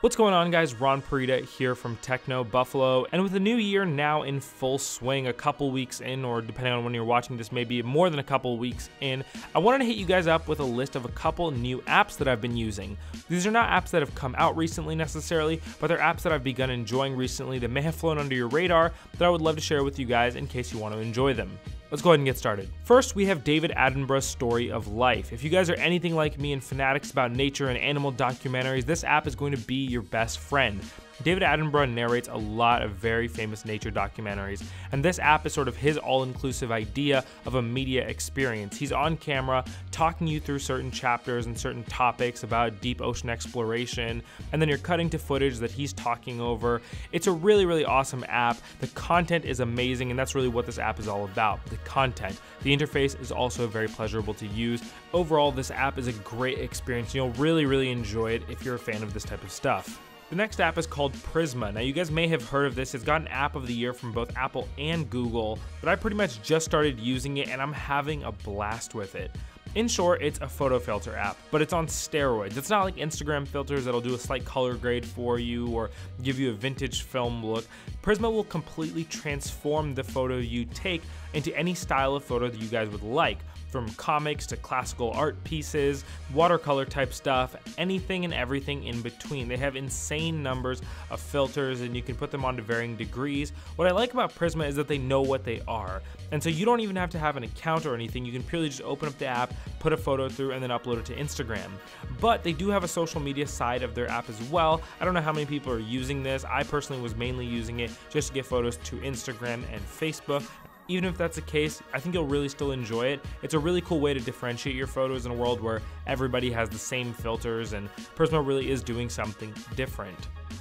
What's going on, guys? Ron Parita here from Techno Buffalo, and with the new year now in full swing, a couple weeks in, or depending on when you're watching this, maybe more than a couple weeks in, I wanted to hit you guys up with a list of a couple new apps that I've been using. These are not apps that have come out recently necessarily, but they're apps that I've begun enjoying recently that may have flown under your radar that I would love to share with you guys in case you want to enjoy them. Let's go ahead and get started. First, we have David Attenborough's Story of Life. If you guys are anything like me and fanatics about nature and animal documentaries, this app is going to be your best friend. David Attenborough narrates a lot of very famous nature documentaries, and this app is sort of his all-inclusive idea of a media experience. He's on camera talking you through certain chapters and certain topics about deep ocean exploration, and then you're cutting to footage that he's talking over. It's a really, really awesome app. The content is amazing, and that's really what this app is all about, the content. The interface is also very pleasurable to use. Overall, this app is a great experience. You'll really, really enjoy it if you're a fan of this type of stuff. The next app is called Prisma. Now, you guys may have heard of this. It's got an app of the year from both Apple and Google, but I pretty much just started using it and I'm having a blast with it. In short, it's a photo filter app, but it's on steroids. It's not like Instagram filters that'll do a slight color grade for you or give you a vintage film look. Prisma will completely transform the photo you take into any style of photo that you guys would like. From comics to classical art pieces, watercolor type stuff, anything and everything in between. They have insane numbers of filters and you can put them onto varying degrees. What I like about Prisma is that they know what they are. And so you don't even have to have an account or anything. You can purely just open up the app, put a photo through, and then upload it to Instagram. But they do have a social media side of their app as well. I don't know how many people are using this. I personally was mainly using it just to get photos to Instagram and Facebook. Even if that's the case, I think you'll really still enjoy it. It's a really cool way to differentiate your photos in a world where everybody has the same filters, and Prisma really is doing something different.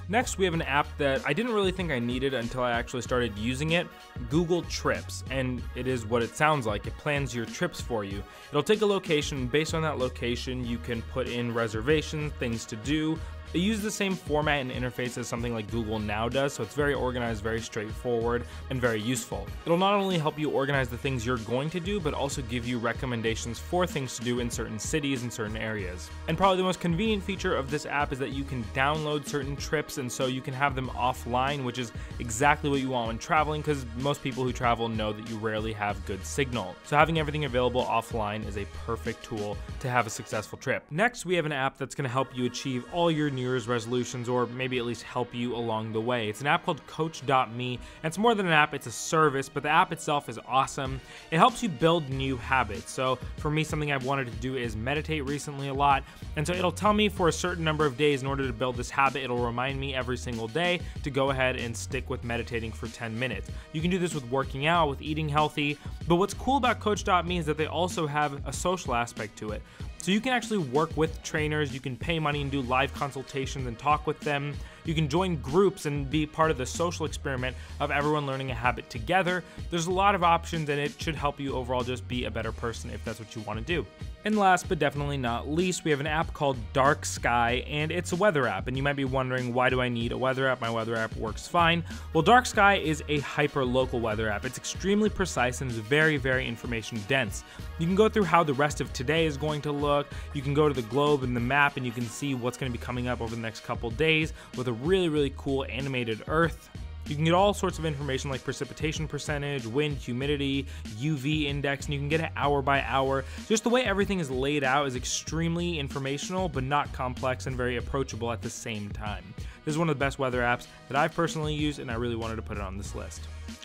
Next, we have an app that I didn't really think I needed until I actually started using it, Google Trips, and it is what it sounds like. It plans your trips for you. It'll take a location, and based on that location, you can put in reservations, things to do. It uses the same format and interface as something like Google Now does, so it's very organized, very straightforward, and very useful. It'll not only help you organize the things you're going to do, but also give you recommendations for things to do in certain cities and certain areas. And probably the most convenient feature of this app is that you can download certain trips, and so you can have them offline, which is exactly what you want when traveling, because most people who travel know that you rarely have good signal. So having everything available offline is a perfect tool to have a successful trip. Next, we have an app that's going to help you achieve all your New Year's resolutions, or maybe at least help you along the way. It's an app called Coach.me, and it's more than an app, it's a service, but the app itself is awesome. It helps you build new habits. So for me, something I've wanted to do is meditate recently a lot, and so it'll tell me for a certain number of days in order to build this habit. It'll remind me every single day to go ahead and stick with meditating for 10 minutes. You can do this with working out, with eating healthy, but what's cool about Coach.me is that they also have a social aspect to it. So you can actually work with trainers, you can pay money and do live consultations and talk with them. You can join groups and be part of the social experiment of everyone learning a habit together. There's a lot of options and it should help you overall just be a better person if that's what you want to do. And last but definitely not least, we have an app called Dark Sky, and it's a weather app. And you might be wondering, why do I need a weather app? My weather app works fine. Well, Dark Sky is a hyper-local weather app. It's extremely precise and is very, very information dense. You can go through how the rest of today is going to look. You can go to the globe and the map and you can see what's going to be coming up over the next couple days with a really, really cool animated Earth. You can get all sorts of information like precipitation percentage, wind, humidity, UV index, and you can get it hour by hour. Just the way everything is laid out is extremely informational, but not complex and very approachable at the same time. This is one of the best weather apps that I've personally used, and I really wanted to put it on this list.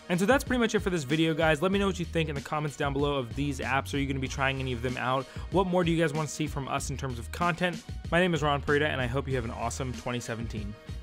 And so that's pretty much it for this video, guys. Let me know what you think in the comments down below of these apps. Are you going to be trying any of them out? What more do you guys want to see from us in terms of content? My name is Ron Parita, and I hope you have an awesome 2017.